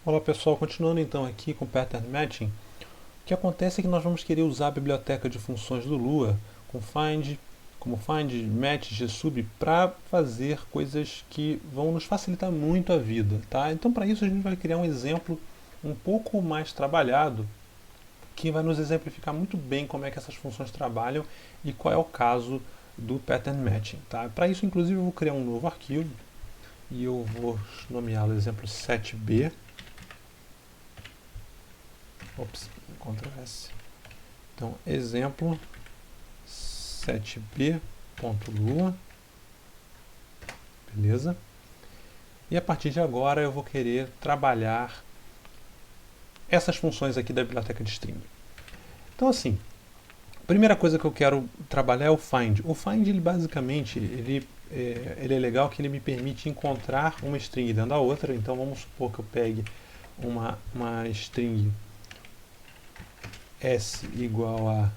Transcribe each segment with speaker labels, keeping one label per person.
Speaker 1: Olá pessoal, continuando então aqui com o Pattern Matching, o que acontece é que nós vamos querer usar a biblioteca de funções do Lua com find, como find, match, gsub, para fazer coisas que vão nos facilitar muito a vida, tá? Então para isso a gente vai criar um exemplo um pouco mais trabalhado que vai nos exemplificar muito bem como é que essas funções trabalham e qual é o caso do Pattern Matching, tá? Para isso inclusive eu vou criar um novo arquivo e eu vou nomeá-lo exemplo 7b. Ops, Ctrl S. Então, exemplo 7b.lua. Beleza? E a partir de agora eu vou querer trabalhar essas funções aqui da biblioteca de string. Então, assim, a primeira coisa que eu quero trabalhar é o find. O find, ele basicamente, ele é legal que ele me permite encontrar uma string dentro da outra. Então, vamos supor que eu pegue uma string S igual a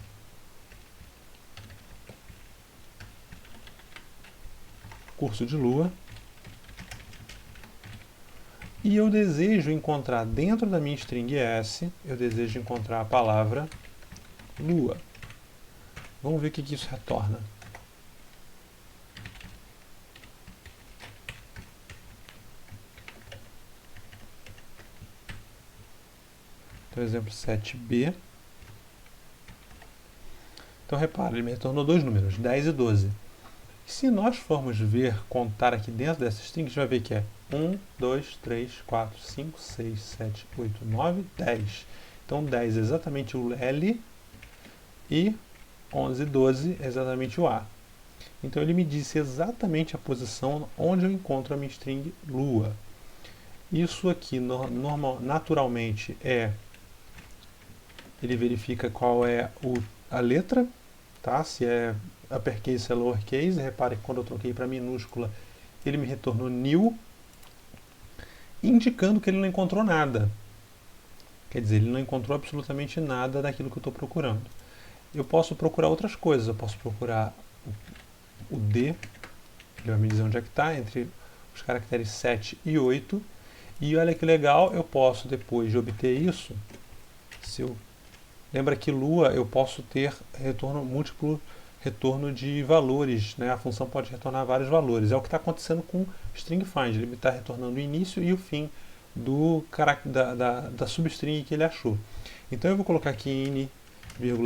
Speaker 1: curso de lua, e eu desejo encontrar dentro da minha string S, eu desejo encontrar a palavra lua. Vamos ver o que isso retorna. Então, exemplo 7b. Então, repara, ele me retornou dois números, 10 e 12. Se nós formos ver, contar aqui dentro dessa string, a gente vai ver que é 1, 2, 3, 4, 5, 6, 7, 8, 9, 10. Então 10 é exatamente o L e 11 e 12 é exatamente o A. Então ele me disse exatamente a posição onde eu encontro a minha string lua. Isso aqui naturalmente ele verifica qual é a letra, tá? Se é uppercase ou lowercase. Repare que quando eu troquei para minúscula, ele me retornou nil, indicando que ele não encontrou nada. Quer dizer, ele não encontrou absolutamente nada daquilo que eu estou procurando. Eu posso procurar outras coisas. Eu posso procurar o D, ele vai me dizer onde é que está, entre os caracteres 7 e 8. E olha que legal, eu posso, depois de obter isso, lembra que lua eu posso ter múltiplo retorno de valores, né? A função pode retornar vários valores. É o que está acontecendo com string find. Ele está retornando o início e o fim da substring que ele achou. Então eu vou colocar aqui in,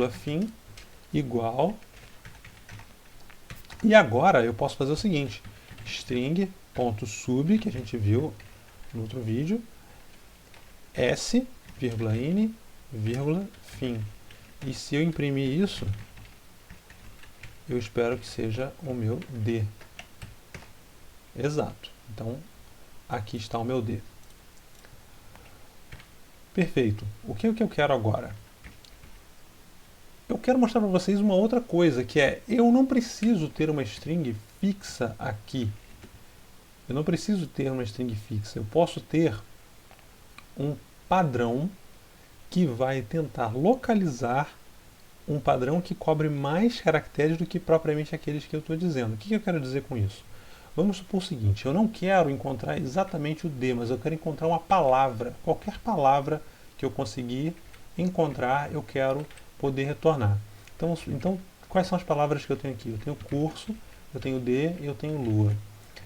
Speaker 1: fim, igual. E agora eu posso fazer o seguinte: string.sub, que a gente viu no outro vídeo, s, in, fim. E se eu imprimir isso, eu espero que seja o meu D. Exato. Então, aqui está o meu D. Perfeito. O que eu quero agora? Eu quero mostrar para vocês uma outra coisa, que é, eu não preciso ter uma string fixa aqui. Eu não preciso ter uma string fixa. Eu posso ter um padrão que vai tentar localizar um padrão que cobre mais caracteres do que propriamente aqueles que eu estou dizendo. O que eu quero dizer com isso? Vamos supor o seguinte: eu não quero encontrar exatamente o D, mas eu quero encontrar uma palavra. Qualquer palavra que eu conseguir encontrar, eu quero poder retornar. Então, quais são as palavras que eu tenho aqui? Eu tenho curso, eu tenho D e eu tenho lua.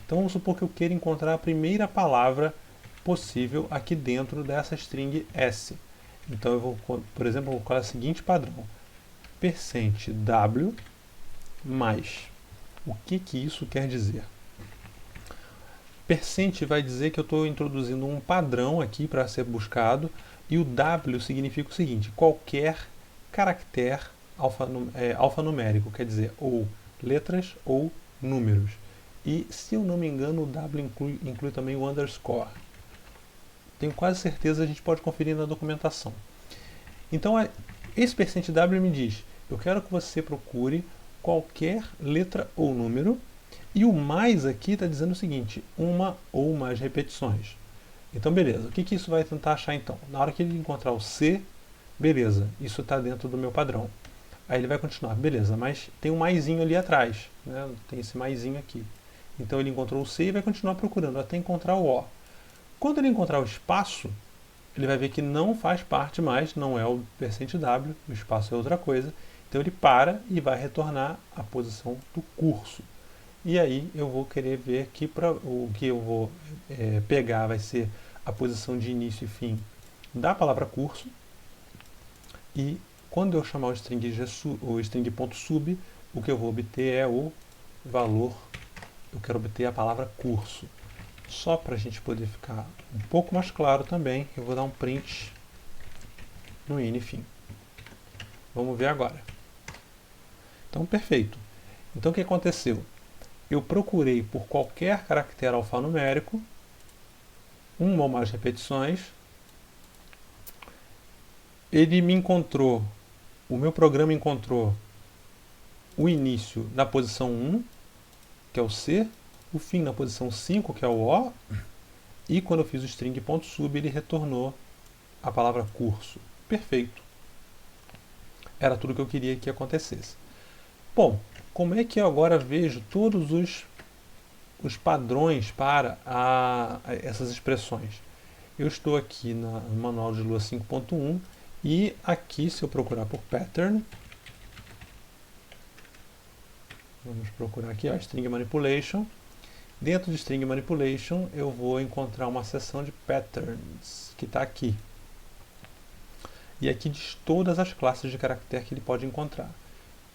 Speaker 1: Então vamos supor que eu queira encontrar a primeira palavra possível aqui dentro dessa string S. Então eu vou, por exemplo, vou colocar o seguinte padrão: %w mais. O que isso quer dizer? Percent vai dizer que eu estou introduzindo um padrão aqui para ser buscado, e o W significa o seguinte: qualquer caractere alfanumérico, quer dizer, ou letras ou números. E, se eu não me engano, o W inclui também o underscore. Tenho quase certeza, a gente pode conferir na documentação. Então, esse %w me diz: eu quero que você procure qualquer letra ou número, e o mais aqui está dizendo o seguinte: uma ou mais repetições. Então, beleza. O que isso vai tentar achar então? Na hora que ele encontrar o C, beleza, isso está dentro do meu padrão. Aí ele vai continuar, beleza, mas tem um maisinho ali atrás, né? Tem esse maisinho aqui. Então ele encontrou o C e vai continuar procurando até encontrar o O. Quando ele encontrar o espaço, ele vai ver que não faz parte mais, não é o %W, o espaço é outra coisa. Então ele para e vai retornar a posição do curso. E aí eu vou querer ver que o que eu vou pegar vai ser a posição de início e fim da palavra curso. E quando eu chamar o string ponto sub, o que eu vou obter é o valor, eu quero obter a palavra curso. Só para a gente poder ficar um pouco mais claro também, eu vou dar um print no in e fim. Vamos ver agora. Então, perfeito. Então, o que aconteceu? Eu procurei por qualquer caractere alfanumérico, uma ou mais repetições, ele me encontrou, o meu programa encontrou o início na posição 1, que é o C, o fim na posição 5, que é o O, e quando eu fiz o string.sub, ele retornou a palavra curso. Perfeito. Era tudo que eu queria que acontecesse. Bom, como é que eu agora vejo todos os padrões para essas expressões? Eu estou aqui no Manual de Lua 5.1 e aqui, se eu procurar por pattern, vamos procurar aqui, ó, string manipulation. Dentro de string manipulation, eu vou encontrar uma seção de patterns, que está aqui. E aqui diz todas as classes de caractere que ele pode encontrar.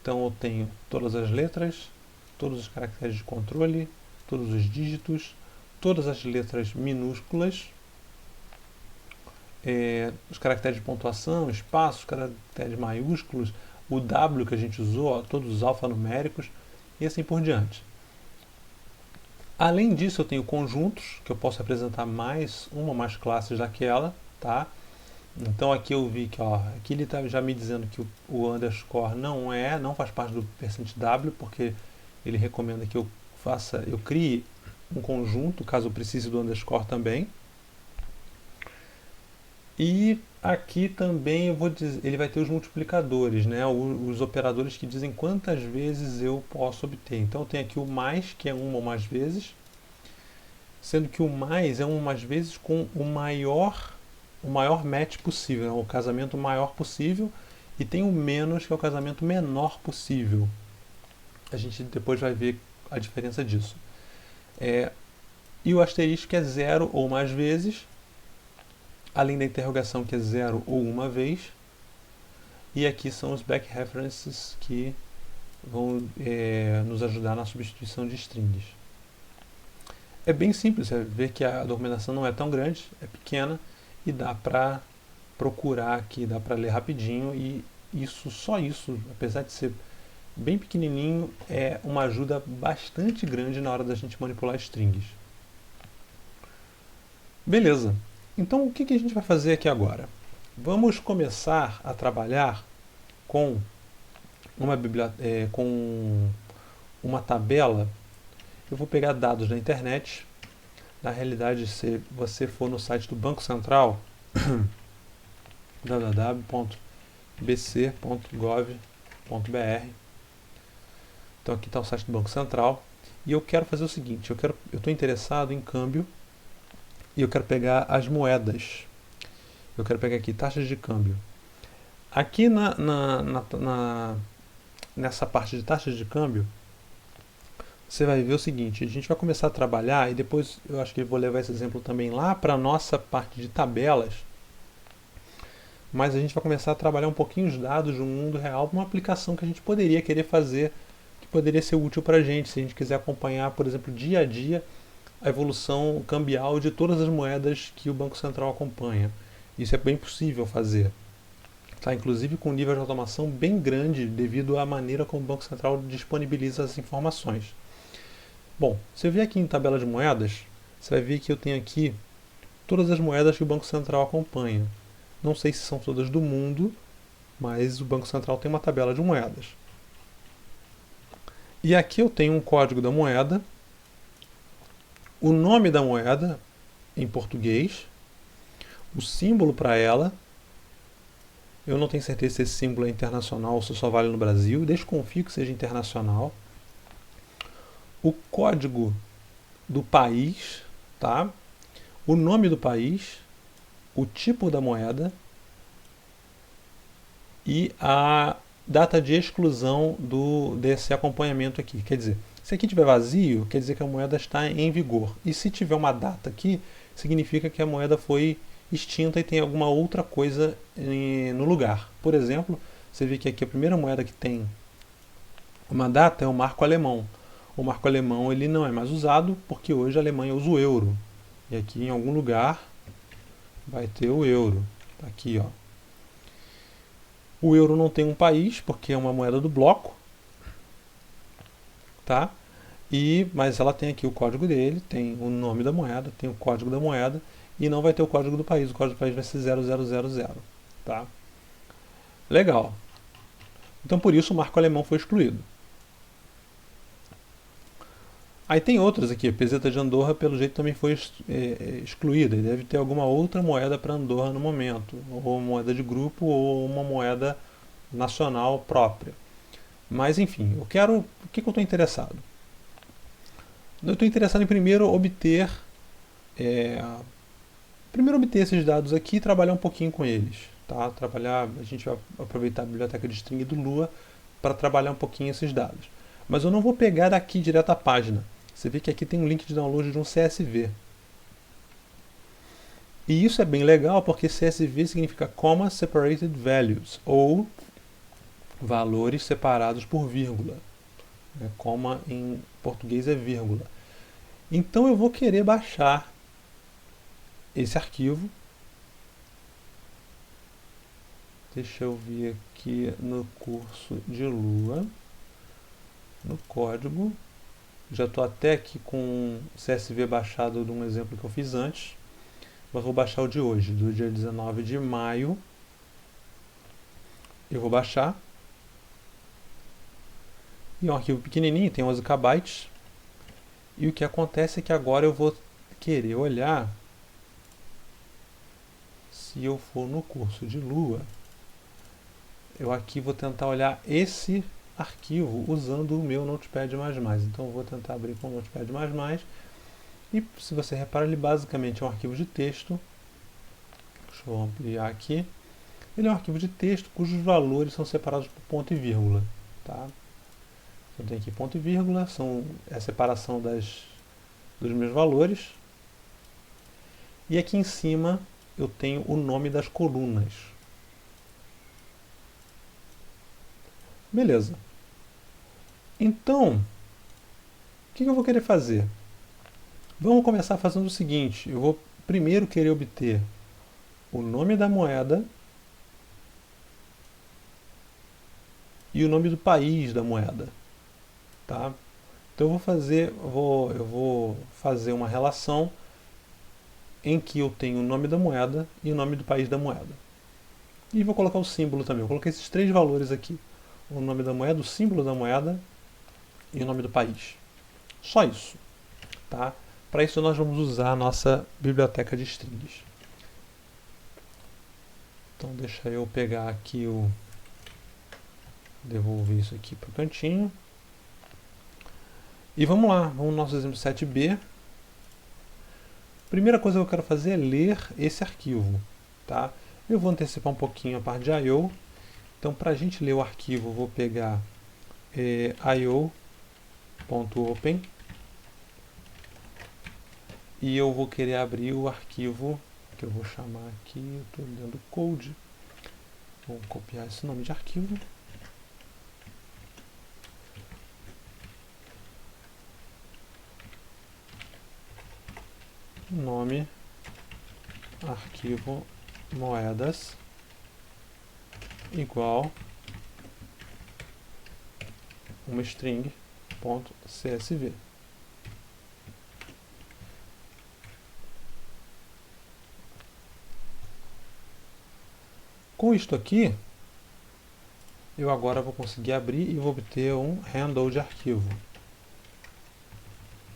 Speaker 1: Então eu tenho todas as letras, todos os caracteres de controle, todos os dígitos, todas as letras minúsculas, os caracteres de pontuação, espaços, caracteres maiúsculos, o W que a gente usou, ó, todos os alfanuméricos e assim por diante. Além disso, eu tenho conjuntos, que eu posso representar mais uma ou mais classes daquela, tá? Então aqui eu vi que, ó, aqui ele está já me dizendo que o underscore não faz parte do %W, porque ele recomenda que eu crie um conjunto, caso eu precise do underscore também. E aqui também ele vai ter os multiplicadores, né? Os operadores que dizem quantas vezes eu posso obter. Então eu tenho aqui o mais, que é uma ou mais vezes, sendo que o mais é uma ou mais vezes com o maior match possível, né? O casamento maior possível, e tem o menos, que é o casamento menor possível. A gente depois vai ver a diferença disso. E o asterisco é 0 ou mais vezes, além da interrogação, que é 0 ou uma vez. E aqui são os back references que vão nos ajudar na substituição de strings. É bem simples, você vê que a documentação não é tão grande, é pequena, e dá para procurar aqui, dá para ler rapidinho, e só isso, apesar de ser bem pequenininho, é uma ajuda bastante grande na hora da gente manipular strings. Beleza, então o que a gente vai fazer aqui agora? Vamos começar a trabalhar com uma tabela. Eu vou pegar dados da internet. Na realidade, se você for no site do Banco Central, www.bc.gov.br, então aqui está o site do Banco Central, e eu quero fazer o seguinte, eu estou interessado em câmbio, e eu quero pegar as moedas. Eu quero pegar aqui taxas de câmbio. Aqui nessa parte de taxas de câmbio, você vai ver o seguinte, a gente vai começar a trabalhar, e depois eu acho que eu vou levar esse exemplo também lá para a nossa parte de tabelas, mas a gente vai começar a trabalhar um pouquinho os dados do mundo real para uma aplicação que a gente poderia querer fazer, que poderia ser útil para a gente, se a gente quiser acompanhar, por exemplo, dia a dia, a evolução cambial de todas as moedas que o Banco Central acompanha. Isso é bem possível fazer. Tá? Inclusive com um nível de automação bem grande devido à maneira como o Banco Central disponibiliza as informações. Bom, se eu vier aqui em tabela de moedas, você vai ver que eu tenho aqui todas as moedas que o Banco Central acompanha. Não sei se são todas do mundo, mas o Banco Central tem uma tabela de moedas. E aqui eu tenho um código da moeda, o nome da moeda em português, o símbolo para ela. Eu não tenho certeza se esse símbolo é internacional ou se só vale no Brasil, desconfio que seja internacional. O código do país, tá? O nome do país o tipo da moeda e a data de exclusão desse acompanhamento aqui. Quer dizer, se aqui tiver vazio, quer dizer que a moeda está em vigor. E se tiver uma data aqui, significa que a moeda foi extinta e tem alguma outra coisa no lugar. Por exemplo, você vê que aqui a primeira moeda que tem uma data é o marco alemão. O marco alemão ele não é mais usado porque hoje a Alemanha usa o euro. E aqui em algum lugar vai ter o euro. Tá aqui, ó. O euro não tem um país porque é uma moeda do bloco, tá? Mas ela tem aqui o código dele, tem o nome da moeda, tem o código da moeda e não vai ter o código do país. O código do país vai ser 0000, tá? Legal. Então por isso o marco alemão foi excluído. Aí tem outras aqui, a peseta de Andorra pelo jeito também foi excluída, e deve ter alguma outra moeda para Andorra no momento, ou moeda de grupo ou uma moeda nacional própria. Mas enfim, o que eu estou interessado? Eu estou interessado em primeiro obter esses dados aqui e trabalhar um pouquinho com eles. Tá? A gente vai aproveitar a biblioteca de string do Lua para trabalhar um pouquinho esses dados. Mas eu não vou pegar daqui direto à página. Você vê que aqui tem um link de download de um CSV. E isso é bem legal porque CSV significa Comma Separated Values, ou valores separados por vírgula. Comma em português é vírgula. Então eu vou querer baixar esse arquivo. Deixa eu vir aqui no curso de Lua, no código. Já estou até aqui com o CSV baixado de um exemplo que eu fiz antes. Mas vou baixar o de hoje, do dia 19 de maio. Eu vou baixar. E é um arquivo pequenininho, tem 11 KB. E o que acontece é que agora eu vou querer olhar, se eu for no curso de Lua, eu aqui vou tentar olhar esse arquivo usando o meu Notepad++. Então eu vou tentar abrir com o Notepad++. E se você repara, ele basicamente é um arquivo de texto. Deixa eu ampliar aqui. Ele é um arquivo de texto cujos valores são separados por ponto e vírgula. Tá? Então tem aqui ponto e vírgula, é a separação dos meus valores. E aqui em cima eu tenho o nome das colunas. Beleza. Então, o que eu vou querer fazer? Vamos começar fazendo o seguinte. Eu vou primeiro querer obter o nome da moeda e o nome do país da moeda. Tá? Então eu vou fazer uma relação em que eu tenho o nome da moeda e o nome do país da moeda. E vou colocar o símbolo também. Eu coloquei esses três valores aqui. O nome da moeda, o símbolo da moeda e o nome do país. Só isso. Tá? Para isso nós vamos usar a nossa biblioteca de strings. Então deixa eu pegar aqui devolver isso aqui para o cantinho. E vamos lá, vamos no nosso exemplo 7b. Primeira coisa que eu quero fazer é ler esse arquivo. Tá? Eu vou antecipar um pouquinho a parte de I/O. Então para a gente ler o arquivo, eu vou pegar io.open e eu vou querer abrir o arquivo que eu vou chamar aqui, eu estou dando code. Vou copiar esse nome de arquivo. Nome, arquivo moedas igual uma string.csv. Com isto aqui, eu agora vou conseguir abrir e vou obter um handle de arquivo.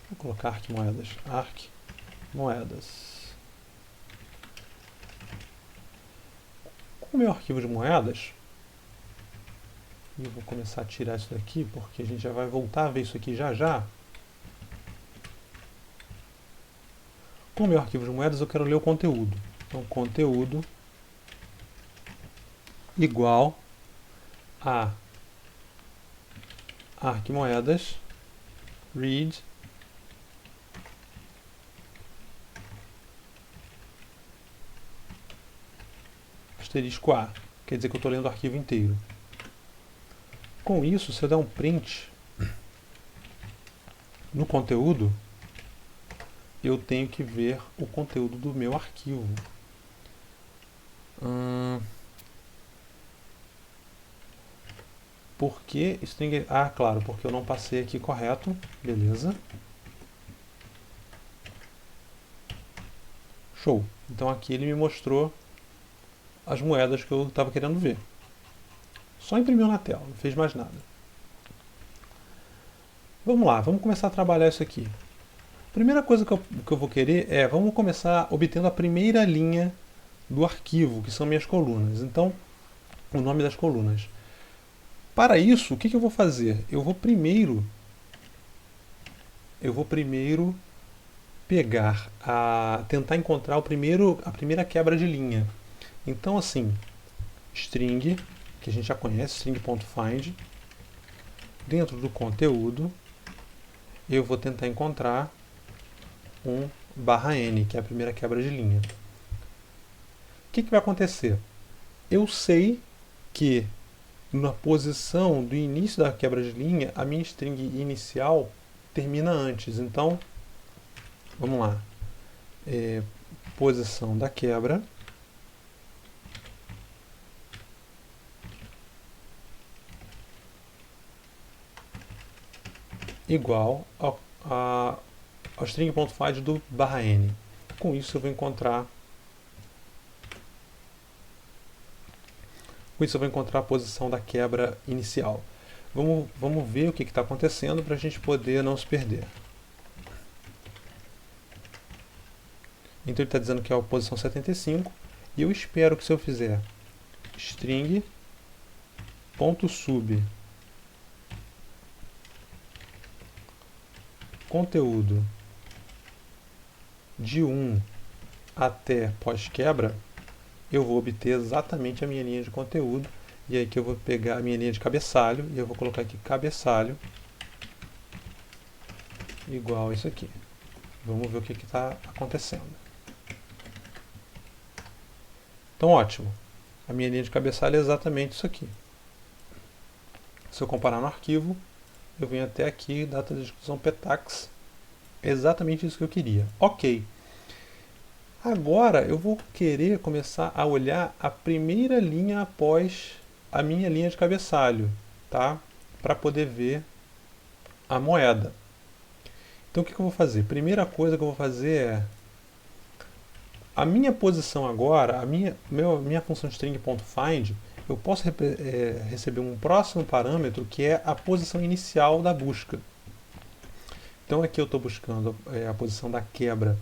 Speaker 1: Vou colocar arquimoedas. Arquimoedas. Com o meu arquivo de moedas, e eu vou começar a tirar isso daqui, porque a gente já vai voltar a ver isso aqui já já. Com o meu arquivo de moedas, eu quero ler o conteúdo. Então, conteúdo igual a arquimoedas read asterisco A. Quer dizer que eu estou lendo o arquivo inteiro. Com isso, se eu der um print no conteúdo, eu tenho que ver o conteúdo do meu arquivo. Por que string... Ah, claro, porque eu não passei aqui correto. Beleza. Show. Então aqui ele me mostrou as moedas que eu estava querendo ver. Só imprimiu na tela, não fez mais nada. Vamos lá, vamos começar a trabalhar isso aqui. Primeira coisa que eu vou querer é, vamos começar obtendo a primeira linha do arquivo, que são minhas colunas. Então, o nome das colunas. Para isso, o que eu vou fazer? Eu vou primeiro pegar, tentar encontrar a primeira quebra de linha. Então, assim, string, que a gente já conhece, string.find, dentro do conteúdo, eu vou tentar encontrar um /n, que é a primeira quebra de linha. O que vai acontecer? Eu sei que na posição do início da quebra de linha, a minha string inicial termina antes. Então, vamos lá. Posição da quebra igual ao string.find do /n. Com isso eu vou encontrar a posição da quebra inicial. Vamos ver o que está acontecendo para a gente poder não se perder. Então ele está dizendo que é a posição 75, e eu espero que se eu fizer string.sub conteúdo de 1 até pós-quebra, eu vou obter exatamente a minha linha de conteúdo, e aí que eu vou pegar a minha linha de cabeçalho, e eu vou colocar aqui cabeçalho igual a isso aqui. Vamos ver o que está acontecendo. Então, ótimo. A minha linha de cabeçalho é exatamente isso aqui. Se eu comparar no arquivo, eu venho até aqui, data de execução petax, é exatamente isso que eu queria. Ok. Agora eu vou querer começar a olhar a primeira linha após a minha linha de cabeçalho, tá? Para poder ver a moeda. Então o que eu vou fazer? Primeira coisa que eu vou fazer é a minha posição agora, a minha função string.find, eu posso receber um próximo parâmetro que é a posição inicial da busca. Então aqui eu estou buscando a posição da quebra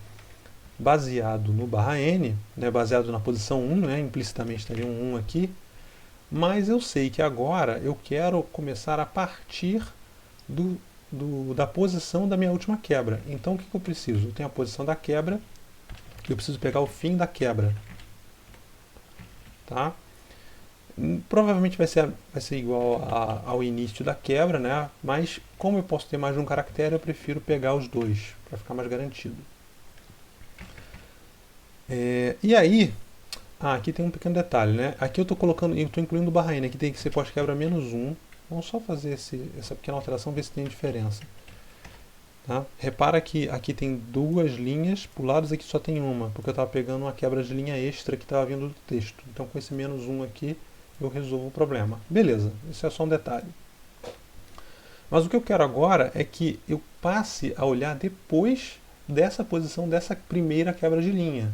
Speaker 1: baseado no /n, né, baseado na posição 1, né, implicitamente estaria um 1 aqui, mas eu sei que agora eu quero começar a partir da posição da minha última quebra. Então o que eu preciso? Eu tenho a posição da quebra, eu preciso pegar o fim da quebra. Tá? Provavelmente vai ser igual ao início da quebra, né? Mas como eu posso ter mais de um caractere, eu prefiro pegar os dois, para ficar mais garantido. E aí, aqui tem um pequeno detalhe, né? Aqui eu estou incluindo o /n, aqui tem que ser pós-quebra -1. Vamos só fazer essa pequena alteração, ver se tem diferença. Tá? Repara que aqui tem duas linhas puladas, aqui só tem uma, porque eu estava pegando uma quebra de linha extra que estava vindo do texto. Então com esse -1 aqui, eu resolvo o problema. Beleza, isso é só um detalhe. Mas o que eu quero agora é que eu passe a olhar depois dessa posição, dessa primeira quebra de linha.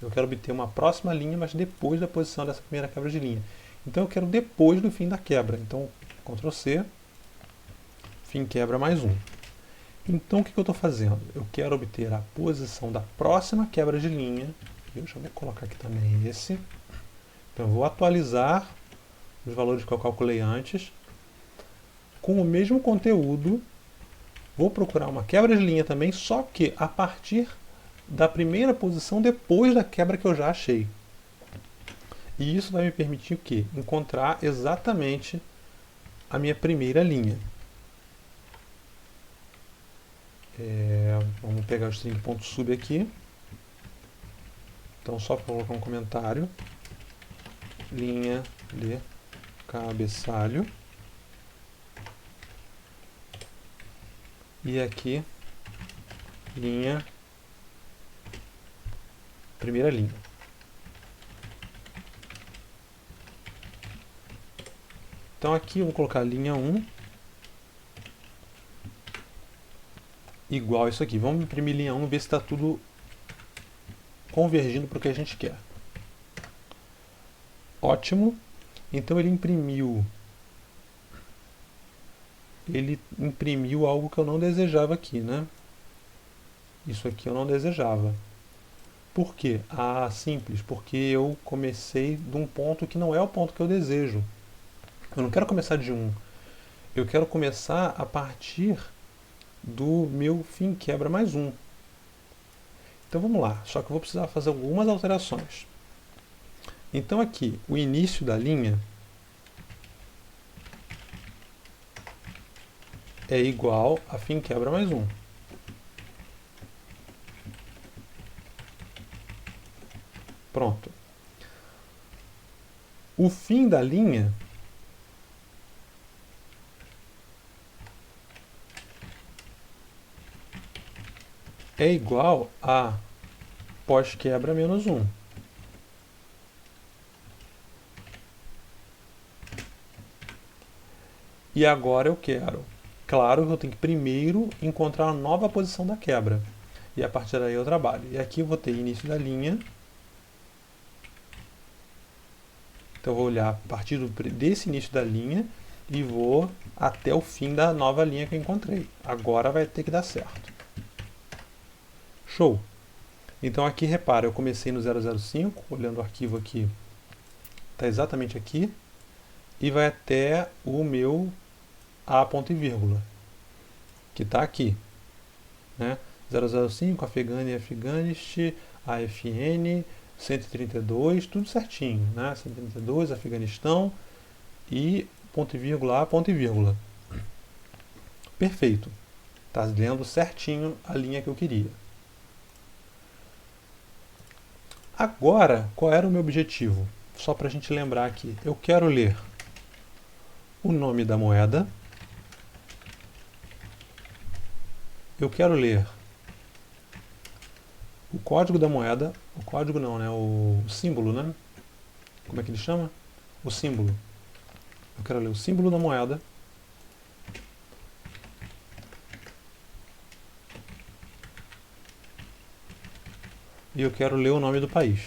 Speaker 1: Eu quero obter uma próxima linha, mas depois da posição dessa primeira quebra de linha. Então eu quero depois do fim da quebra. Então, Ctrl C, fim quebra +1. Então o que eu estou fazendo? Eu quero obter a posição da próxima quebra de linha. Deixa eu colocar aqui também esse. Então eu vou atualizar os valores que eu calculei antes. Com o mesmo conteúdo, vou procurar uma quebra de linha também, só que a partir da primeira posição depois da quebra que eu já achei. E isso vai me permitir o quê? Encontrar exatamente a minha primeira linha. Vamos pegar o string.sub aqui. Então, só para colocar um comentário. Linha de cabeçalho. E aqui, primeira linha. Então aqui eu vou colocar linha 1 igual isso aqui. Vamos imprimir linha 1 e ver se está tudo convergindo para o que a gente quer. Ótimo. Então ele imprimiu algo que eu não desejava aqui, né? Isso aqui eu não desejava. Por quê? Ah, simples, porque eu comecei de um ponto que não é o ponto que eu desejo. Eu não quero começar de 1. Eu quero começar a partir do meu fim quebra mais 1. Então vamos lá, só que eu vou precisar fazer algumas alterações. Então aqui, o início da linha é igual a fim quebra mais 1. Pronto. O fim da linha é igual a pós-quebra menos 1. E agora eu quero. Claro que eu tenho que primeiro encontrar a nova posição da quebra. E a partir daí eu trabalho. E aqui eu vou ter início da linha. Então eu vou olhar a partir desse início da linha e vou até o fim da nova linha que eu encontrei. Agora vai ter que dar certo. Show! Então aqui, repara, eu comecei no 005, olhando o arquivo aqui, está exatamente aqui, e vai até o meu A ponto e vírgula, que está aqui. Né? 005, Afegânia, Afeganist, AFN, 132, tudo certinho. Né? 132, Afeganistão, e ponto e vírgula A, ponto e vírgula. Perfeito. Está lendo certinho a linha que eu queria. Agora, qual era o meu objetivo? Só para a gente lembrar aqui. Eu quero ler o nome da moeda. Eu quero ler o código da moeda. O código não, né? O símbolo, né? Como é que ele chama? O símbolo. Eu quero ler o símbolo da moeda. E eu quero ler o nome do país.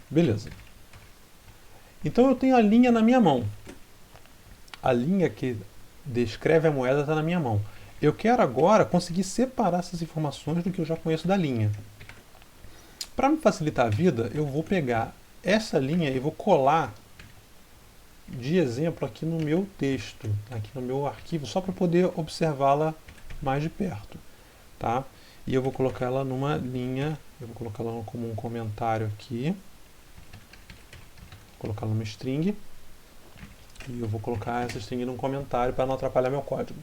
Speaker 1: Beleza. Então eu tenho a linha na minha mão. A linha que descreve a moeda está na minha mão. Eu quero agora conseguir separar essas informações do que eu já conheço da linha. Para me facilitar a vida, eu vou pegar essa linha e vou colar de exemplo aqui no meu texto, aqui no meu arquivo, só para poder observá-la mais de perto. Tá? E eu vou colocar ela numa linha, eu vou colocar ela como um comentário aqui, vou colocar ela numa string, e eu vou colocar essa string num comentário para não atrapalhar meu código.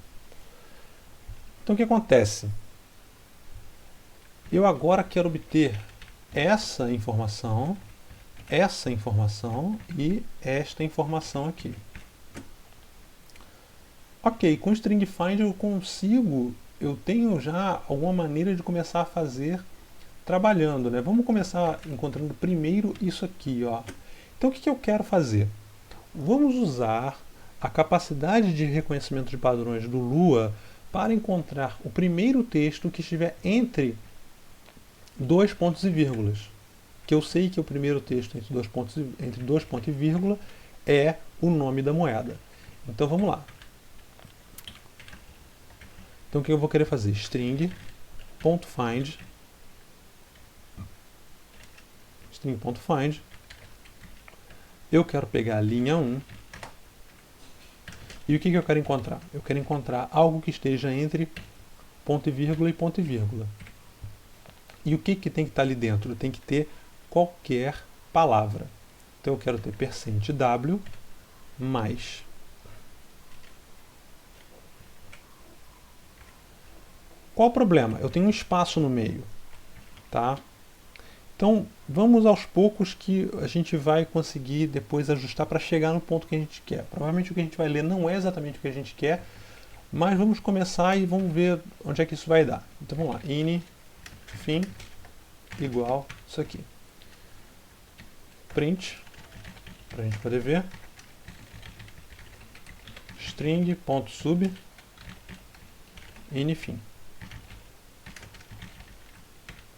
Speaker 1: Então o que acontece? Eu agora quero obter essa informação e esta informação aqui. Ok, com string find eu tenho já alguma maneira de começar a fazer trabalhando, né? Vamos começar encontrando primeiro isso aqui, ó. Então o que eu quero fazer? Vamos usar a capacidade de reconhecimento de padrões do Lua para encontrar o primeiro texto que estiver entre dois pontos e vírgulas. Que eu sei que o primeiro texto entre dois pontos e vírgula é o nome da moeda. Então vamos lá. Então o que eu vou querer fazer? String.find eu quero pegar a linha 1 E o que eu quero encontrar? Eu quero encontrar algo que esteja entre ponto e vírgula e ponto e vírgula. E o que tem que estar ali dentro? Tem que ter qualquer palavra. Então eu quero ter %w mais. Qual o problema? Eu tenho um espaço no meio, tá? Então vamos aos poucos que a gente vai conseguir depois ajustar para chegar no ponto que a gente quer. Provavelmente o que a gente vai ler não é exatamente o que a gente quer, mas vamos começar e vamos ver onde é que isso vai dar. Então vamos lá, ini fim igual isso aqui. Print, para a gente poder ver. String, ponto sub, ini fim.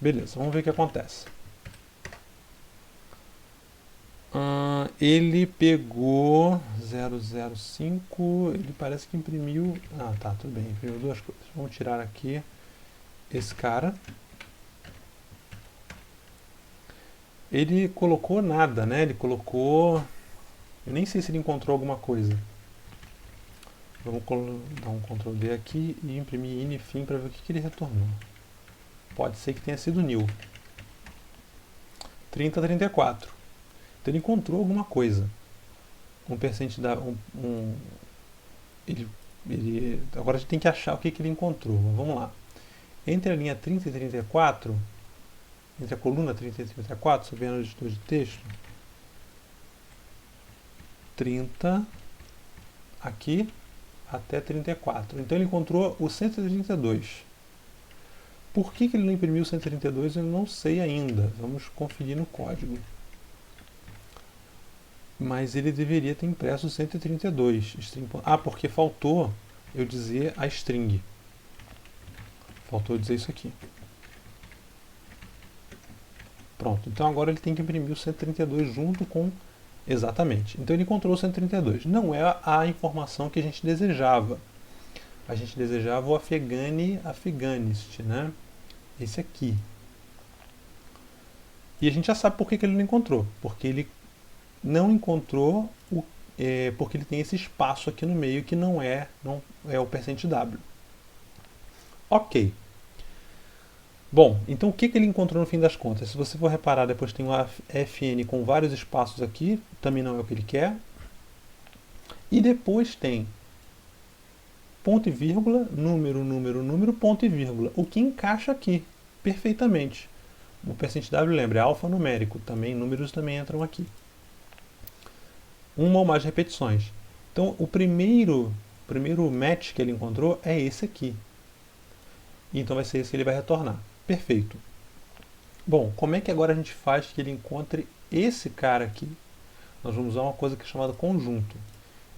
Speaker 1: Beleza, vamos ver o que acontece. Ele pegou 005, ele parece que imprimiu... Ah, tá, tudo bem, imprimiu duas coisas. Vamos tirar aqui esse cara. Ele colocou nada, né? Ele colocou... Eu nem sei se ele encontrou alguma coisa. Vamos dar um Ctrl D aqui e imprimir ini fim para ver o que ele retornou. Pode ser que tenha sido new. 3034. Então ele encontrou alguma coisa. Um percente da... agora a gente tem que achar o que ele encontrou. Mas vamos lá. Entre a linha 30 e 34, entre a coluna 30 e 34, você vê no editor de texto, 30 aqui até 34. Então ele encontrou o 132. Por que ele não imprimiu o 132? Eu não sei ainda. Vamos conferir no código. Mas ele deveria ter impresso o 132. Porque faltou eu dizer a string. Faltou dizer isso aqui. Pronto. Então agora ele tem que imprimir o 132 junto com... Exatamente. Então ele encontrou o 132. Não é a informação que a gente desejava. A gente desejava o Afghanist, né? Esse aqui. E a gente já sabe por que ele não encontrou. Porque ele não encontrou porque ele tem esse espaço aqui no meio que não é o %w. Ok. Bom, então o que ele encontrou no fim das contas? Se você for reparar, depois tem um fn com vários espaços aqui, também não é o que ele quer. E depois tem ponto e vírgula, número, número, número, ponto e vírgula, o que encaixa aqui perfeitamente. O %w, lembra, é alfanumérico, também números também entram aqui. Uma ou mais repetições. Então o primeiro match que ele encontrou é esse aqui. Então vai ser esse que ele vai retornar. Perfeito. Bom, como é que agora a gente faz que ele encontre esse cara aqui? Nós vamos usar uma coisa que é chamada conjunto.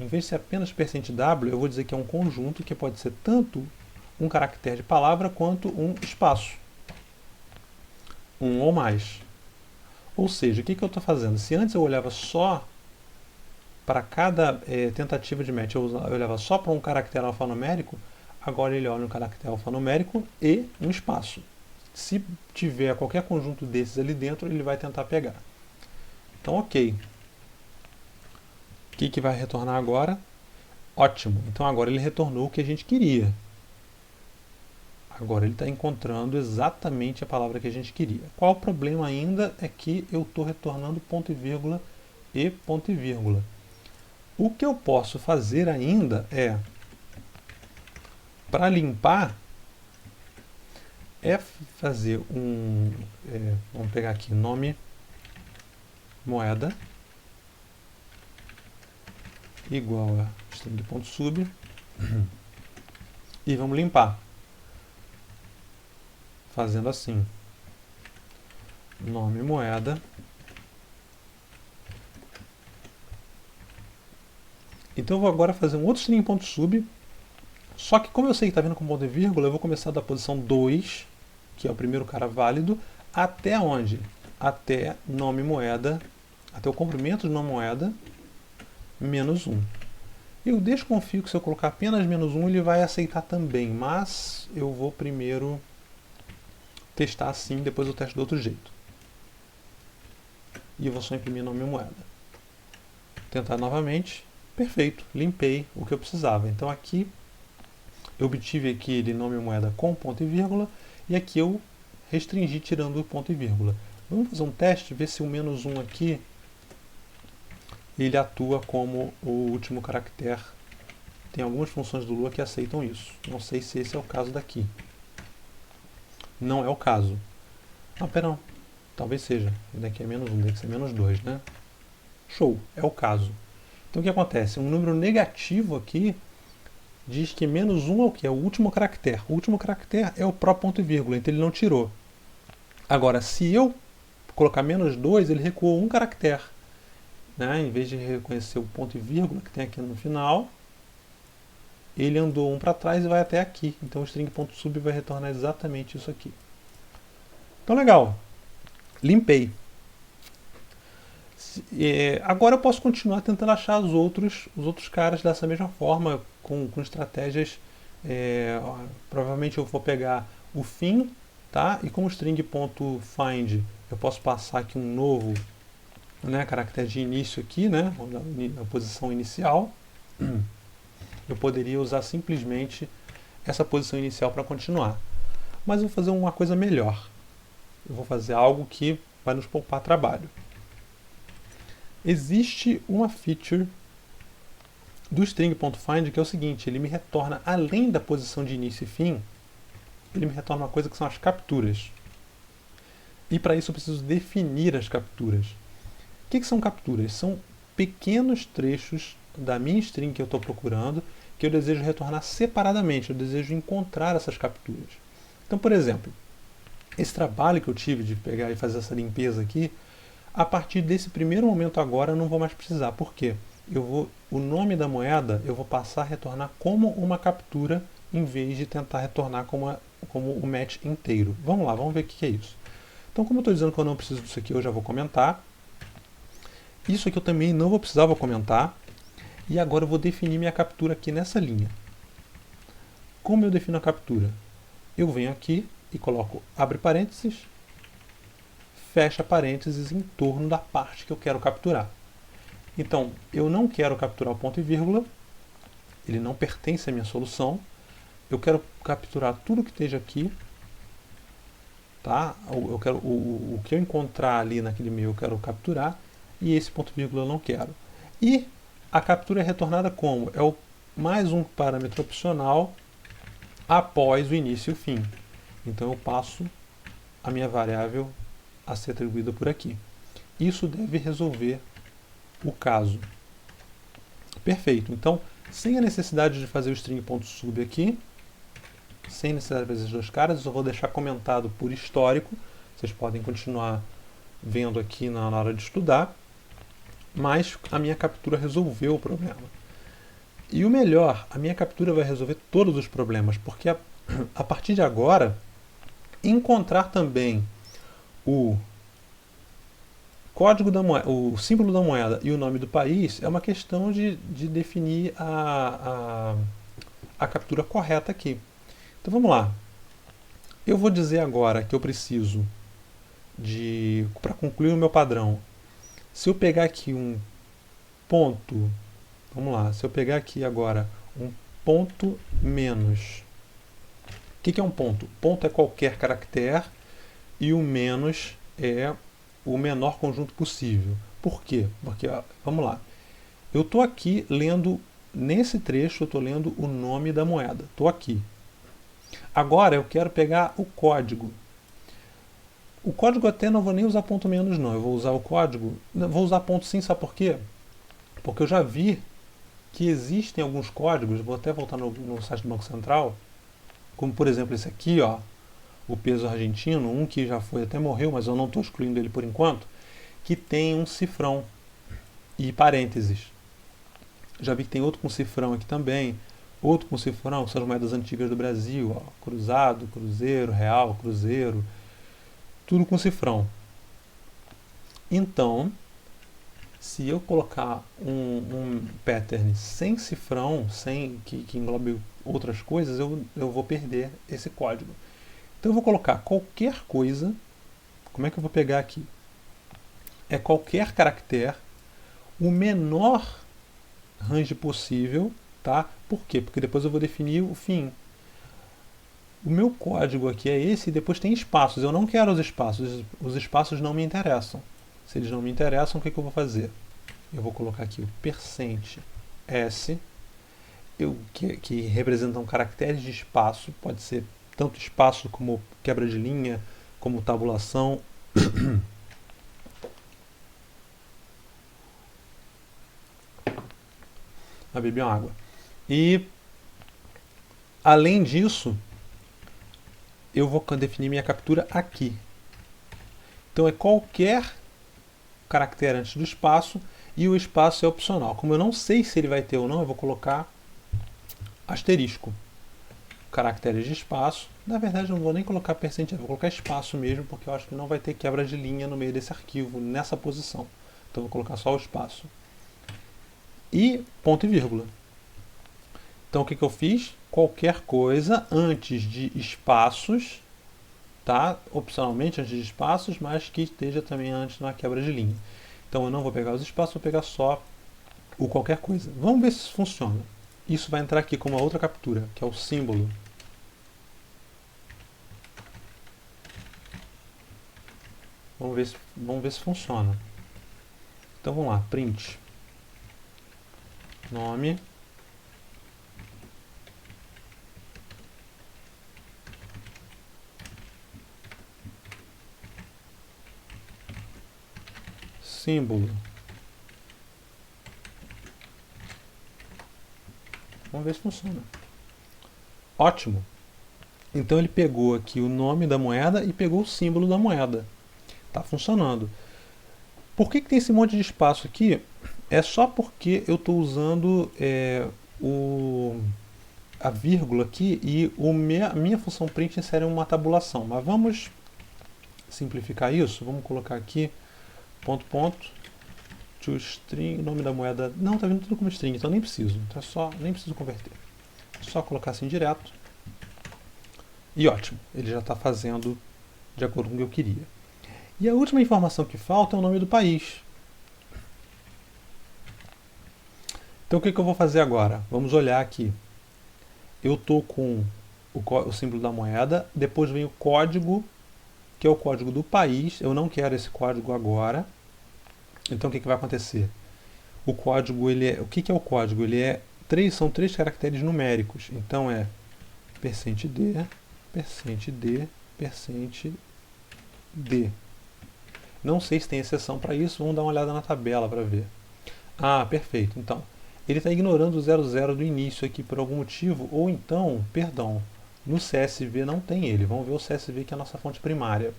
Speaker 1: Em vez de ser apenas %w, eu vou dizer que é um conjunto que pode ser tanto um caractere de palavra quanto um espaço. Um ou mais. Ou seja, o que eu estou fazendo? Se antes eu olhava só para cada tentativa de match, eu olhava só para um caractere alfanumérico, agora ele olha um caractere alfanumérico e um espaço. Se tiver qualquer conjunto desses ali dentro, ele vai tentar pegar. Então, ok. O que vai retornar agora? Ótimo. Então agora ele retornou o que a gente queria. Agora ele está encontrando exatamente a palavra que a gente queria. Qual o problema ainda é que eu estou retornando ponto e vírgula e ponto e vírgula. O que eu posso fazer ainda é, para limpar, é fazer vamos pegar aqui, nome, moeda, igual a string.sub, e vamos limpar. Fazendo assim, nome, moeda, então eu vou agora fazer um outro string.sub, só que como eu sei que está vindo com ponto e vírgula, eu vou começar da posição 2, que é o primeiro cara válido, até onde? Até nome moeda, até o comprimento de nome moeda, menos 1. Eu desconfio que se eu colocar apenas menos 1, ele vai aceitar também, mas eu vou primeiro testar assim, depois eu testo do outro jeito. E eu vou só imprimir nome moeda. Tentar novamente. Perfeito, limpei o que eu precisava. Então aqui eu obtive aquele nome moeda com ponto e vírgula, e aqui eu restringi tirando o ponto e vírgula. Vamos fazer um teste, ver se o menos 1 aqui ele atua como o último caractere. Tem algumas funções do Lua que aceitam isso. Não sei se esse é o caso daqui. Não é o caso. Ah, pera não. Talvez seja. Daqui é menos 1, deve ser menos 2, né? Show, é o caso. Então o que acontece? Um número negativo aqui diz que menos 1 é o que? É o último caractere. O último caractere é o próprio ponto e vírgula, então ele não tirou. Agora, se eu colocar menos 2, ele recuou um caractere. Né? Em vez de reconhecer o ponto e vírgula que tem aqui no final, ele andou um para trás e vai até aqui. Então o string.sub vai retornar exatamente isso aqui. Então legal. Limpei. Agora eu posso continuar tentando achar os outros caras dessa mesma forma, com estratégias. Provavelmente eu vou pegar o fim, tá? E como string.find eu posso passar aqui um novo, né, caractere de início aqui, né, a posição inicial. Eu poderia usar simplesmente essa posição inicial para continuar. Mas eu vou fazer uma coisa melhor. Eu vou fazer algo que vai nos poupar trabalho. Existe uma feature do string.find que é o seguinte, ele me retorna, além da posição de início e fim, ele me retorna uma coisa que são as capturas. E para isso eu preciso definir as capturas. O que são capturas? São pequenos trechos da minha string que eu estou procurando, que eu desejo retornar separadamente, eu desejo encontrar essas capturas. Então, por exemplo, esse trabalho que eu tive de pegar e fazer essa limpeza aqui, a partir desse primeiro momento agora eu não vou mais precisar. Por quê? O nome da moeda eu vou passar a retornar como uma captura, em vez de tentar retornar como o match inteiro. Vamos lá, vamos ver o que é isso. Então, como eu estou dizendo que eu não preciso disso aqui, eu já vou comentar. Isso aqui eu também não vou precisar, vou comentar. E agora eu vou definir minha captura aqui nessa linha. Como eu defino a captura? Eu venho aqui e coloco abre parênteses, fecha parênteses em torno da parte que eu quero capturar. Então, eu não quero capturar o ponto e vírgula, ele não pertence à minha solução. Eu quero capturar tudo que esteja aqui. Tá? Eu quero, o que eu encontrar ali naquele meio eu quero capturar, e esse ponto e vírgula eu não quero. E a captura é retornada como? É mais um parâmetro opcional após o início e o fim. Então eu passo a minha variável a ser atribuída por aqui. Isso deve resolver o caso. Perfeito. Então, sem a necessidade de fazer o string.sub aqui, sem necessidade de fazer esses dois caras, eu só vou deixar comentado por histórico. Vocês podem continuar vendo aqui na hora de estudar. Mas a minha captura resolveu o problema. E o melhor, a minha captura vai resolver todos os problemas, porque a partir de agora, encontrar também o código da moeda, o símbolo da moeda e o nome do país é uma questão de definir a captura correta aqui. Então vamos lá. Eu vou dizer agora que eu preciso para concluir o meu padrão, se eu pegar aqui um ponto, vamos lá, se eu pegar aqui agora um ponto menos, o que é um ponto? Ponto é qualquer caractere e o menos é o menor conjunto possível. Por quê? Porque, vamos lá, eu estou aqui lendo, nesse trecho eu estou lendo o nome da moeda, estou aqui. Agora eu quero pegar o código. O código até não vou nem usar ponto menos não, eu vou usar o código, vou usar ponto sim, sabe por quê? Porque eu já vi que existem alguns códigos, vou até voltar no site do Banco Central, como por exemplo esse aqui, ó, o peso argentino, um que já foi até morreu, mas eu não estou excluindo ele por enquanto, que tem um cifrão e parênteses. Já vi que tem outro com cifrão aqui também, outro com cifrão, são as moedas antigas do Brasil, ó, cruzado, cruzeiro, real, cruzeiro, tudo com cifrão. Então, se eu colocar um pattern sem cifrão, sem que englobe outras coisas, eu vou perder esse código. Então eu vou colocar qualquer coisa. Como é que eu vou pegar aqui? É qualquer caractere, o menor range possível, tá? Por quê? Porque depois eu vou definir o fim. O meu código aqui é esse e depois tem espaços. Eu não quero os espaços. Os espaços não me interessam. Se eles não me interessam, o que eu vou fazer? Eu vou colocar aqui o percent %s, que representam caracteres de espaço. Pode ser tanto espaço como quebra de linha, como tabulação. A beber uma água. E, além disso, eu vou definir minha captura aqui. Então é qualquer caractere antes do espaço e o espaço é opcional. Como eu não sei se ele vai ter ou não, eu vou colocar asterisco. Caracteres de espaço. Na verdade, eu não vou nem colocar percentual, vou colocar espaço mesmo, porque eu acho que não vai ter quebra de linha no meio desse arquivo, nessa posição. Então eu vou colocar só o espaço. E ponto e vírgula. Então o que eu fiz? Qualquer coisa antes de espaços, tá? Opcionalmente antes de espaços, mas que esteja também antes na quebra de linha. Então eu não vou pegar os espaços, vou pegar só o qualquer coisa. Vamos ver se isso funciona. Isso vai entrar aqui com uma outra captura, que é o símbolo. Vamos ver se funciona. Então vamos lá, print nome símbolo. Vamos ver se funciona. Ótimo! Então ele pegou aqui o nome da moeda e pegou o símbolo da moeda. Está funcionando. Por que tem esse monte de espaço aqui? É só porque eu estou usando a vírgula aqui e a minha função print insere uma tabulação. Mas vamos simplificar isso. Vamos colocar aqui ponto to string, nome da moeda. Não, está vindo tudo como string, então nem preciso. Então nem preciso converter. Só colocar assim direto. E ótimo, ele já está fazendo de acordo com o que eu queria. E a última informação que falta é o nome do país. Então o que eu vou fazer agora? Vamos olhar aqui. Eu estou com o símbolo da moeda, depois vem o código, que é o código do país. Eu não quero esse código agora. Então o que vai acontecer? O código, o que é o código? São 3 caracteres numéricos. Então é %d, %d, %d. Não sei se tem exceção para isso, vamos dar uma olhada na tabela para ver. Ah, perfeito. Então, ele está ignorando o 00 do início aqui por algum motivo, ou então, perdão, no CSV não tem ele. Vamos ver o CSV, que é a nossa fonte primária.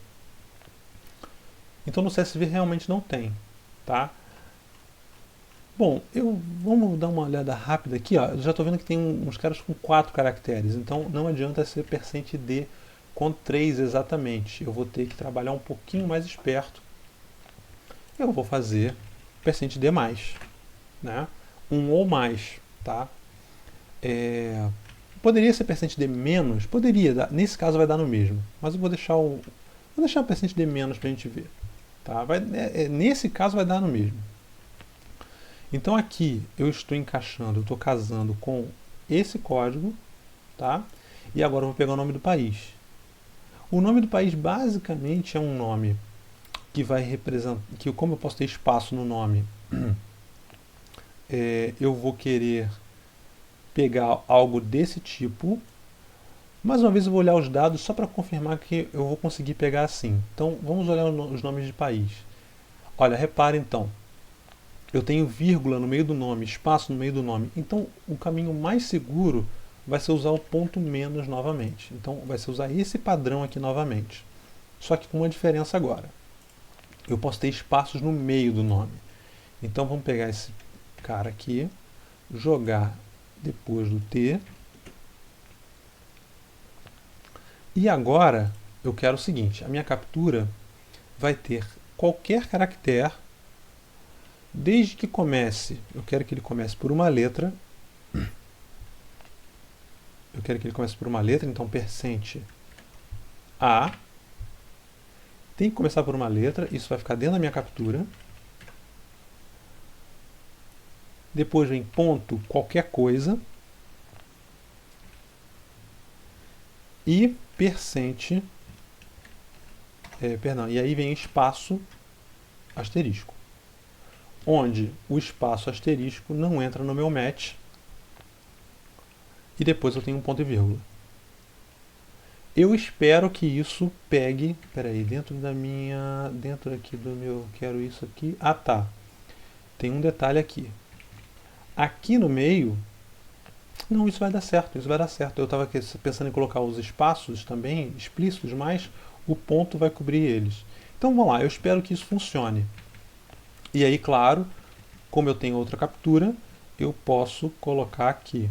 Speaker 1: Então no CSV realmente não tem, tá? Bom, vamos dar uma olhada rápida aqui, ó. Eu já estou vendo que tem uns caras com 4 caracteres, então não adianta ser %d com 3 exatamente. Eu vou ter que trabalhar um pouquinho mais esperto. Eu vou fazer %d mais, né? 1 ou mais, tá? Poderia ser %d menos? Poderia, nesse caso vai dar no mesmo, mas eu vou deixar o %d menos para a gente ver, tá? Nesse caso vai dar no mesmo. Então aqui eu estou encaixando, eu estou casando com esse código, tá? E agora eu vou pegar o nome do país. O nome do país basicamente é um nome que vai representar, que como eu posso ter espaço no nome, eu vou querer pegar algo desse tipo. Mais uma vez eu vou olhar os dados só para confirmar que eu vou conseguir pegar assim. Então vamos olhar os nomes de país. Olha, repare então. Eu tenho vírgula no meio do nome, espaço no meio do nome. Então, o caminho mais seguro vai ser usar o ponto menos novamente. Então, vai ser usar esse padrão aqui novamente. Só que com uma diferença agora. Eu posso ter espaços no meio do nome. Então, vamos pegar esse cara aqui, jogar depois do T. E agora, eu quero o seguinte. A minha captura vai ter qualquer caractere. Desde que comece, eu quero que ele comece por uma letra. Eu quero que ele comece por uma letra, então %A. Tem que começar por uma letra, isso vai ficar dentro da minha captura. depois vem ponto qualquer coisa e percente, perdão, e aí vem espaço asterisco, onde o espaço asterisco não entra no meu match, e depois eu tenho um ponto e vírgula. Eu espero que isso pegue, peraí, dentro aqui do meu, quero isso aqui, ah tá, tem um detalhe aqui. Aqui no meio, não, isso vai dar certo, isso vai dar certo. Eu estava pensando em colocar os espaços também explícitos, mas o ponto vai cobrir eles. Então vamos lá, eu espero que isso funcione. E aí, claro, como eu tenho outra captura, eu posso colocar aqui.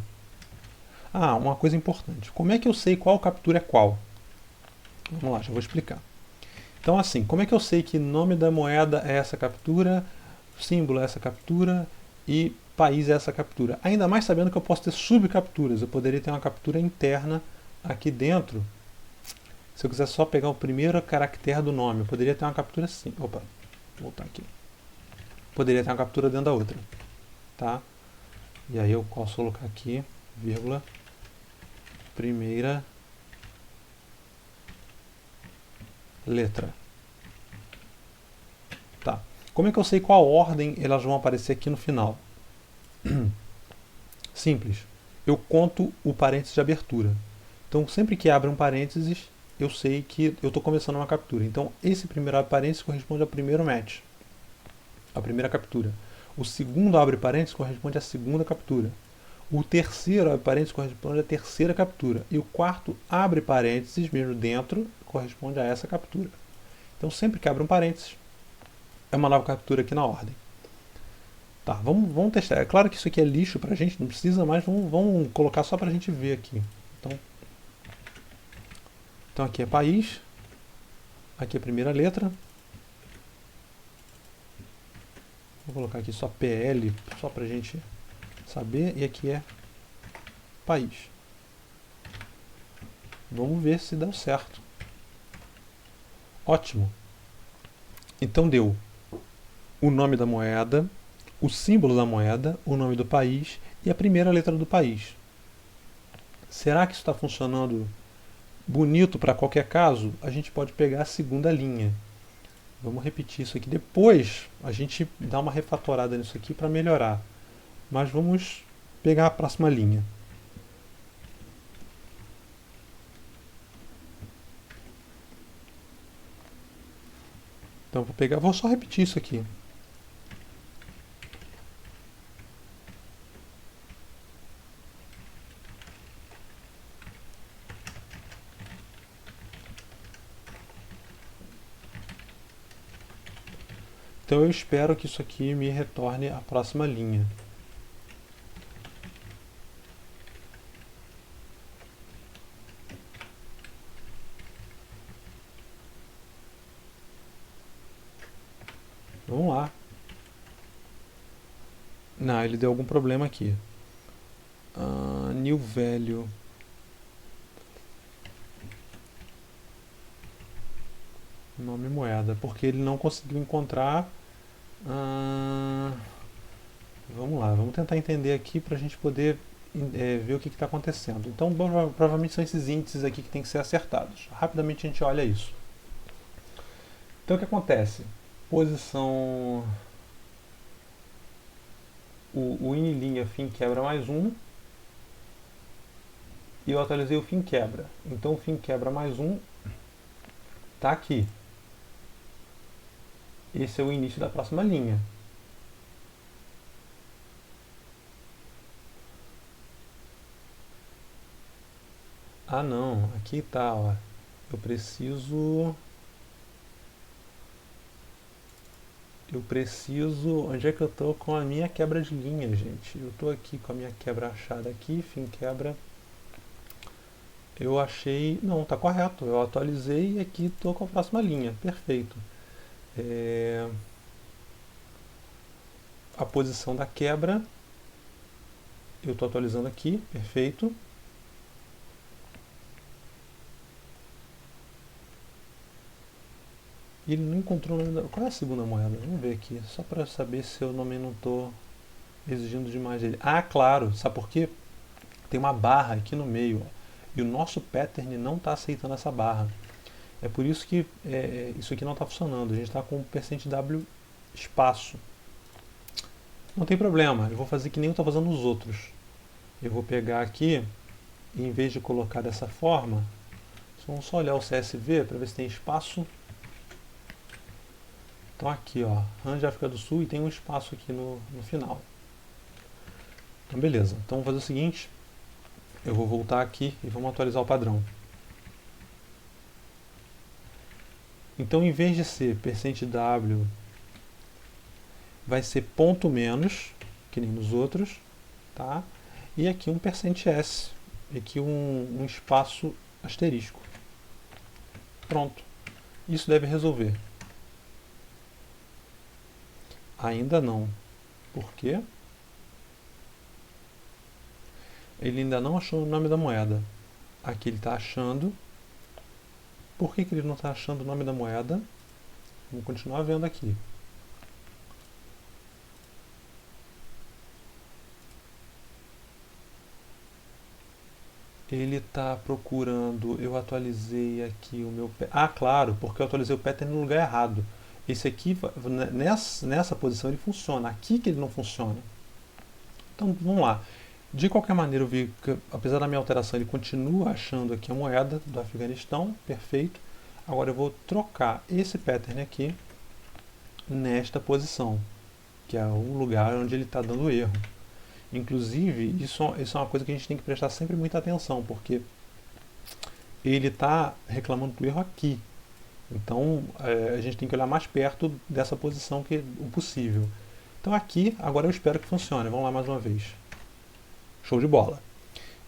Speaker 1: Ah, uma coisa importante. Como é que eu sei qual captura é qual? Vamos lá, já vou explicar. Então assim, como é que eu sei que nome da moeda é essa captura, símbolo é essa captura e país é essa captura? Ainda mais sabendo que eu posso ter subcapturas. Eu poderia ter uma captura interna aqui dentro. Se eu quiser só pegar o primeiro caractere do nome, eu poderia ter uma captura assim. Opa, vou voltar aqui. Poderia ter uma captura dentro da outra. Tá? E aí eu posso colocar aqui, vírgula, primeira letra. Tá. Como é que eu sei qual ordem elas vão aparecer aqui no final? Simples. Eu conto o parênteses de abertura. Então, sempre que abre um parênteses, eu sei que eu estou começando uma captura. Então, esse primeiro abre parênteses corresponde ao primeiro match, a primeira captura. O segundo abre parênteses corresponde à segunda captura. O terceiro abre parênteses corresponde à terceira captura. E o quarto abre parênteses, mesmo dentro, corresponde a essa captura. Então, sempre que abre um parênteses, é uma nova captura aqui na ordem. Tá, vamos testar. É claro que isso aqui é lixo pra gente, não precisa mais, vamos colocar só pra gente ver aqui. Então aqui é país, aqui é a primeira letra. Vou colocar aqui só PL, só pra gente saber, e aqui é país. Vamos ver se deu certo. Ótimo. Então deu o nome da moeda, o símbolo da moeda, o nome do país e a primeira letra do país. Será que isso está funcionando bonito para qualquer caso? A gente pode pegar a segunda linha. Vamos repetir isso aqui. Depois a gente dá uma refatorada nisso aqui para melhorar. Mas vamos pegar a próxima linha. Então vou só repetir isso aqui. Então eu espero que isso aqui me retorne a próxima linha. Vamos lá. Não, ele deu algum problema aqui. New value. Nome moeda. Porque ele não conseguiu encontrar. Vamos lá, vamos tentar entender aqui para a gente poder ver o que está acontecendo. Então, provavelmente são esses índices aqui que tem que ser acertados. Rapidamente a gente olha isso. Então, o que acontece? Posição. O in linha fim quebra mais 1. E eu atualizei o fim quebra. Então, o fim quebra mais 1 está aqui. Esse é o início da próxima linha. Ah não, aqui tá, ó. Eu preciso. Onde é que eu tô com a minha quebra de linha, gente? Eu tô aqui com a minha quebra achada aqui, fim quebra. Eu achei. Não, tá correto. Eu atualizei e aqui tô com a próxima linha. Perfeito. A posição da quebra. Eu tô atualizando aqui. Perfeito. E ele não encontrou o nome da... Qual é a segunda moeda? Vamos ver aqui, só para saber se eu também não estou exigindo demais dele. Ah, claro, sabe por quê? Tem uma barra aqui no meio, ó, e o nosso pattern não está aceitando essa barra. É por isso que isso aqui não está funcionando. A gente está com o %w espaço. Não tem problema, eu vou fazer que nem eu estou fazendo nos outros. Eu vou pegar aqui, e em vez de colocar dessa forma, vamos só olhar o CSV para ver se tem espaço. Então aqui, ó, range África do Sul, e tem um espaço aqui no final. Então beleza, então vamos fazer o seguinte, eu vou voltar aqui e vamos atualizar o padrão. Então em vez de ser %w, vai ser ponto menos, que nem nos outros, tá? E aqui um %s, e aqui um espaço asterisco. Pronto, isso deve resolver. Ainda não. Por quê? Ele ainda não achou o nome da moeda. Aqui ele está achando. Por que ele não está achando o nome da moeda? Vamos continuar vendo aqui. Ele está procurando, eu atualizei aqui o meu... Ah, claro, porque eu atualizei o pattern no lugar errado. Esse aqui, nessa posição ele funciona, aqui que ele não funciona. Então, vamos lá. De qualquer maneira, eu vi que, apesar da minha alteração, ele continua achando aqui a moeda do Afeganistão, perfeito. Agora eu vou trocar esse pattern aqui nesta posição, que é o lugar onde ele está dando erro. Inclusive, isso é uma coisa que a gente tem que prestar sempre muita atenção, porque ele está reclamando do erro aqui. Então, a gente tem que olhar mais perto dessa posição que o possível. Então aqui, agora eu espero que funcione. Vamos lá mais uma vez. Show de bola.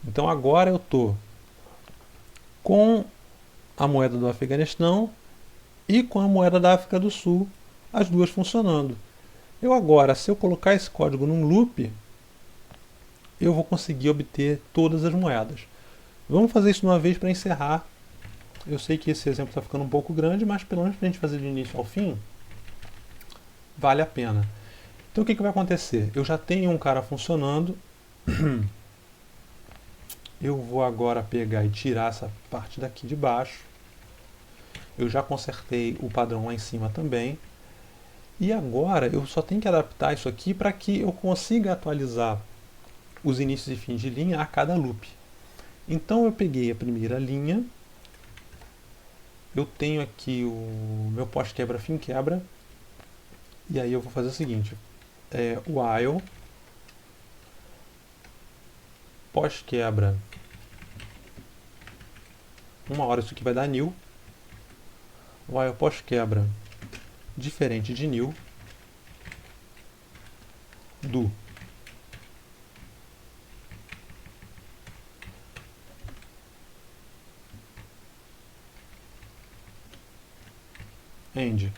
Speaker 1: Então agora eu estou com a moeda do Afeganistão e com a moeda da África do Sul, as duas funcionando. Eu agora, se eu colocar esse código num loop, eu vou conseguir obter todas as moedas. Vamos fazer isso de uma vez para encerrar. Eu sei que esse exemplo está ficando um pouco grande, mas pelo menos para a gente fazer de início ao fim, vale a pena. Então o que vai acontecer? Eu já tenho um cara funcionando. Eu vou agora pegar e tirar essa parte daqui de baixo. Eu já consertei o padrão lá em cima também. E agora eu só tenho que adaptar isso aqui para que eu consiga atualizar os inícios e fins de linha a cada loop. Então eu peguei a primeira linha. Eu tenho aqui o meu pós-quebra, fim quebra. E aí eu vou fazer o seguinte. While pós-quebra 1 hora, isso aqui vai dar new. While pós-quebra diferente de new do end.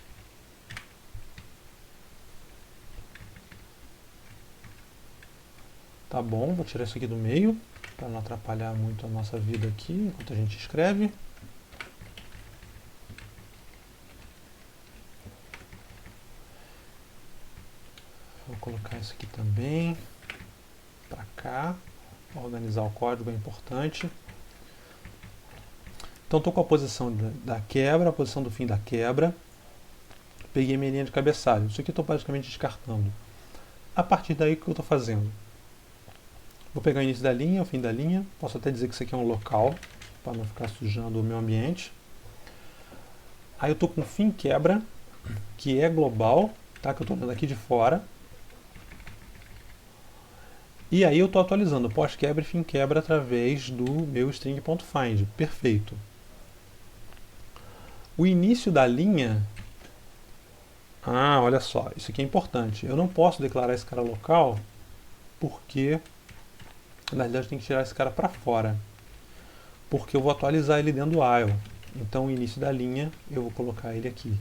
Speaker 1: Tá bom, vou tirar isso aqui do meio para não atrapalhar muito a nossa vida aqui enquanto a gente escreve. Vou colocar isso aqui também para cá. Organizar o código é importante. Então estou com a posição da quebra, a posição do fim da quebra. Peguei minha linha de cabeçalho. Isso aqui eu estou basicamente descartando. A partir daí, o que eu estou fazendo? Vou pegar o início da linha, o fim da linha. Posso até dizer que isso aqui é um local, para não ficar sujando o meu ambiente. Aí eu estou com fim quebra, que é global, tá? Que eu estou olhando aqui de fora. E aí eu estou atualizando pós-quebra e fim quebra através do meu string.find. Perfeito. O início da linha... Ah, olha só, isso aqui é importante. Eu não posso declarar esse cara local, porque na realidade eu tenho que tirar esse cara para fora. Porque eu vou atualizar ele dentro do while. Então o início da linha eu vou colocar ele aqui.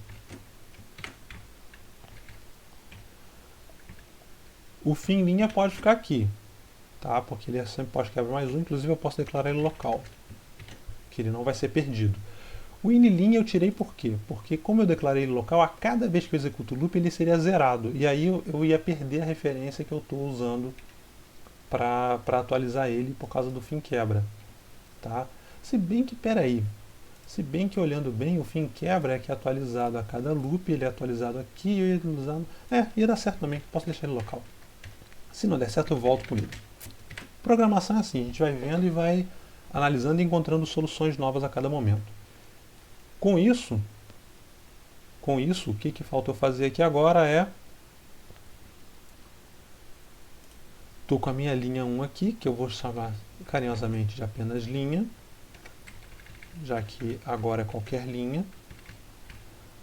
Speaker 1: O fim linha pode ficar aqui, tá? Porque ele é sempre pós-quebra mais um, inclusive eu posso declarar ele local, que ele não vai ser perdido. O inLin eu tirei por quê? Porque como eu declarei ele local, a cada vez que eu executo o loop ele seria zerado. E aí eu ia perder a referência que eu estou usando para atualizar ele por causa do fim quebra. Tá? Se bem que, peraí, se bem que olhando bem, o fim quebra é que é atualizado a cada loop, ele é atualizado aqui, eu ia usando. Ia dar certo também, posso deixar ele local. Se não der certo, eu volto com ele. Programação é assim, a gente vai vendo e vai analisando e encontrando soluções novas a cada momento. Com isso, o que falta eu fazer aqui agora é... Estou com a minha linha 1 aqui, que eu vou chamar carinhosamente de apenas linha, já que agora é qualquer linha.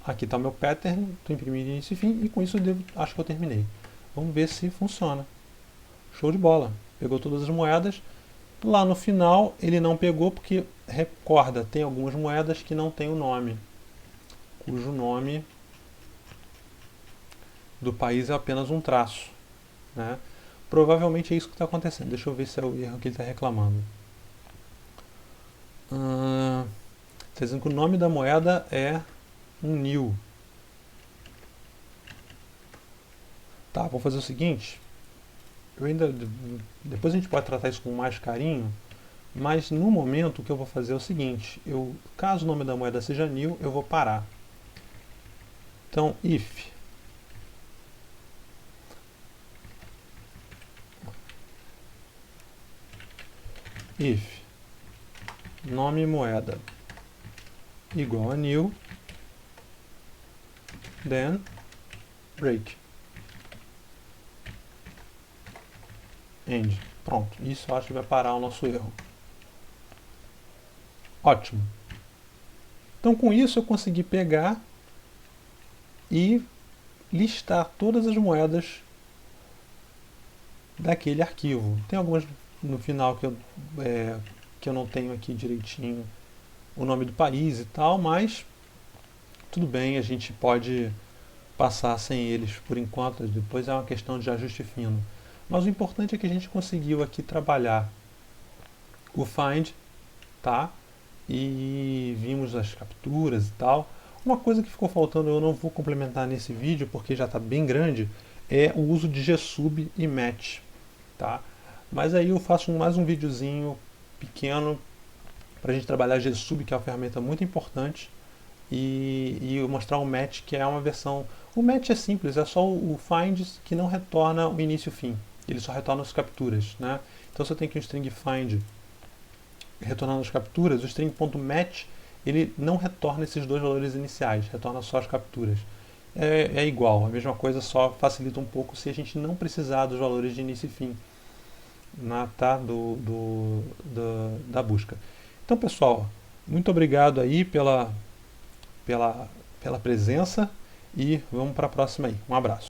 Speaker 1: Aqui está o meu pattern, estou imprimindo início e fim, e com isso acho que eu terminei. Vamos ver se funciona. Show de bola! Pegou todas as moedas. Lá no final ele não pegou porque, recorda, tem algumas moedas que não tem o nome, cujo nome do país é apenas um traço, né? Provavelmente é isso que está acontecendo. Deixa eu ver se é o erro que ele está reclamando. Está dizendo que o nome da moeda é um new. Tá, vou fazer o seguinte. Depois a gente pode tratar isso com mais carinho, mas no momento o que eu vou fazer é o seguinte. Caso o nome da moeda seja new, eu vou parar. Então, if nome moeda igual a new, then break. End. Pronto, isso eu acho que vai parar o nosso erro. Ótimo. Então com isso eu consegui pegar e listar todas as moedas daquele arquivo. Tem algumas no final que eu não tenho aqui direitinho o nome do país e tal, mas tudo bem, a gente pode passar sem eles por enquanto, depois é uma questão de ajuste fino. Mas o importante é que a gente conseguiu aqui trabalhar o find, tá? E vimos as capturas e tal. Uma coisa que ficou faltando, eu não vou complementar nesse vídeo porque já está bem grande, é o uso de gsub e match, tá? Mas aí eu faço mais um videozinho pequeno para a gente trabalhar gsub, que é uma ferramenta muito importante, e eu mostrar o match, que é uma versão... O match é simples, é só o find que não retorna o início e o fim, ele só retorna as capturas, né? Então se eu tenho aqui um string find retornando as capturas, o string.match ele não retorna esses dois valores iniciais, retorna só as capturas. É igual, a mesma coisa, só facilita um pouco se a gente não precisar dos valores de início e fim da busca. Então pessoal, muito obrigado aí pela presença e vamos para a próxima aí. Um abraço.